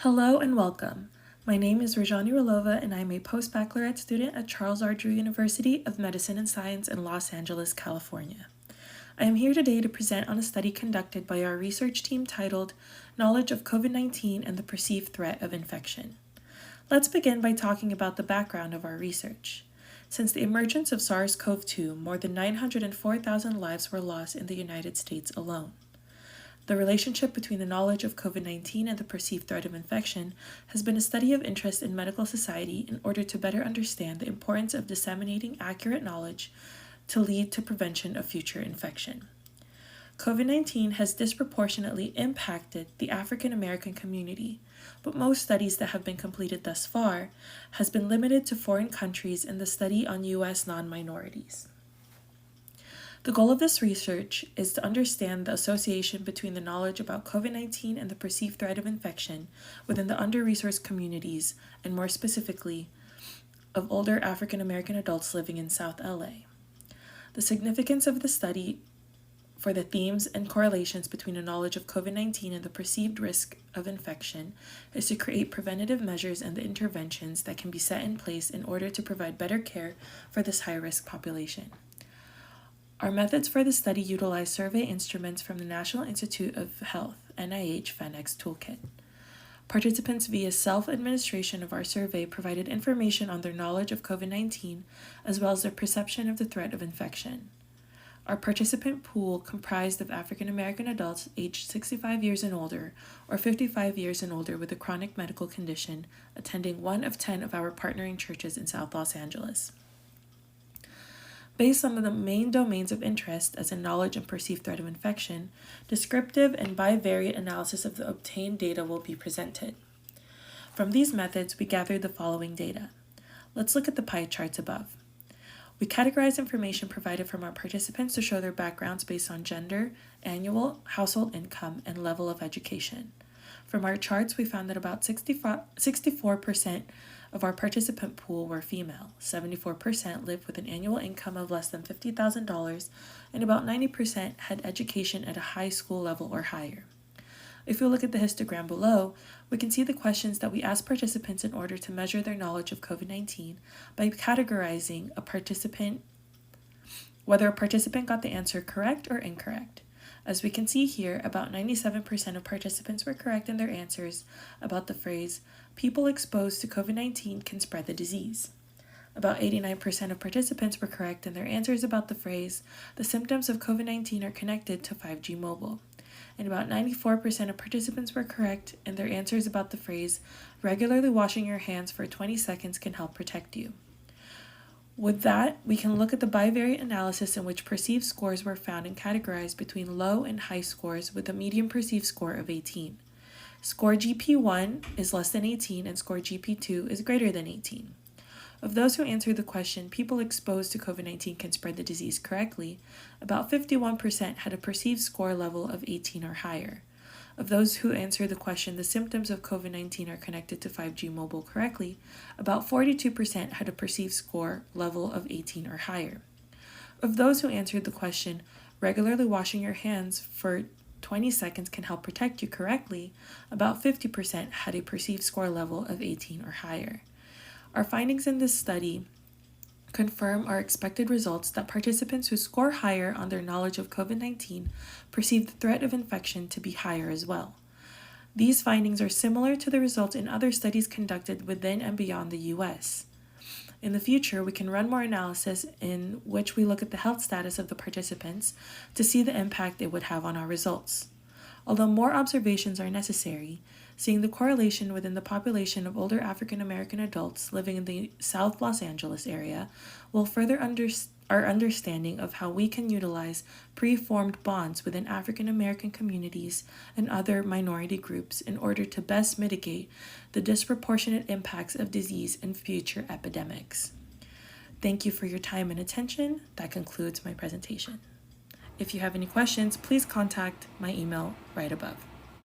Hello and welcome. My name is Reijiani Relova and I am a post-baccalaureate student at Charles R. Drew University of Medicine and Science in Los Angeles, California. I am here today to present on a study conducted by our research team titled Knowledge of COVID-19 and the Perceived Threat of Infection. Let's begin by talking about the background of our research. Since the emergence of SARS-CoV-2, more than 904,000 lives were lost in the United States alone. The relationship between the knowledge of COVID-19 and the perceived threat of infection has been a study of interest in medical society in order to better understand the importance of disseminating accurate knowledge to lead to prevention of future infection. COVID-19 has disproportionately impacted the African American community, but most studies that have been completed thus far has been limited to foreign countries and the study on U.S. non-minorities. The goal of this research is to understand the association between the knowledge about COVID-19 and the perceived threat of infection within the under-resourced communities, and more specifically, of older African American adults living in South LA. The significance of the study for the themes and correlations between the knowledge of COVID-19 and the perceived risk of infection is to create preventative measures and the interventions that can be set in place in order to provide better care for this high-risk population. Our methods for the study utilize survey instruments from the National Institute of Health, NIH FANEX Toolkit. Participants via self-administration of our survey provided information on their knowledge of COVID-19 as well as their perception of the threat of infection. Our participant pool comprised of African American adults aged 65 years and older or 55 years and older with a chronic medical condition attending one of 10 of our partnering churches in South Los Angeles. Based on the main domains of interest, as in knowledge and perceived threat of infection, descriptive and bivariate analysis of the obtained data will be presented. From these methods, we gathered the following data. Let's look at the pie charts above. We categorized information provided from our participants to show their backgrounds based on gender, annual household income, and level of education. From our charts, we found that about 64% of our participant pool were female, 74% lived with an annual income of less than $50,000, and about 90% had education at a high school level or higher. If we look at the histogram below, we can see the questions that we asked participants in order to measure their knowledge of COVID-19 by categorizing whether a participant got the answer correct or incorrect. As we can see here, about 97% of participants were correct in their answers about the phrase, people exposed to COVID-19 can spread the disease. About 89% of participants were correct in their answers about the phrase, the symptoms of COVID-19 are connected to 5G mobile. And about 94% of participants were correct in their answers about the phrase, regularly washing your hands for 20 seconds can help protect you. With that, we can look at the bivariate analysis in which perceived scores were found and categorized between low and high scores with a median perceived score of 18. Score GP1 is less than 18 and score GP2 is greater than 18. Of those who answered the question, people exposed to COVID-19 can spread the disease correctly, about 51% had a perceived score level of 18 or higher. Of those who answered the question, the symptoms of COVID-19 are connected to 5G mobile correctly, about 42% had a perceived score level of 18 or higher. Of those who answered the question, regularly washing your hands for 20 seconds can help protect you correctly, about 50% had a perceived score level of 18 or higher. Our findings in this study confirm our expected results that participants who score higher on their knowledge of COVID-19 perceive the threat of infection to be higher as well. These findings are similar to the results in other studies conducted within and beyond the U.S. In the future, we can run more analysis in which we look at the health status of the participants to see the impact it would have on our results. Although more observations are necessary, seeing the correlation within the population of older African American adults living in the South Los Angeles area will further our understanding of how we can utilize pre-formed bonds within African American communities and other minority groups in order to best mitigate the disproportionate impacts of disease in future epidemics. Thank you for your time and attention. That concludes my presentation. If you have any questions, please contact my email right above.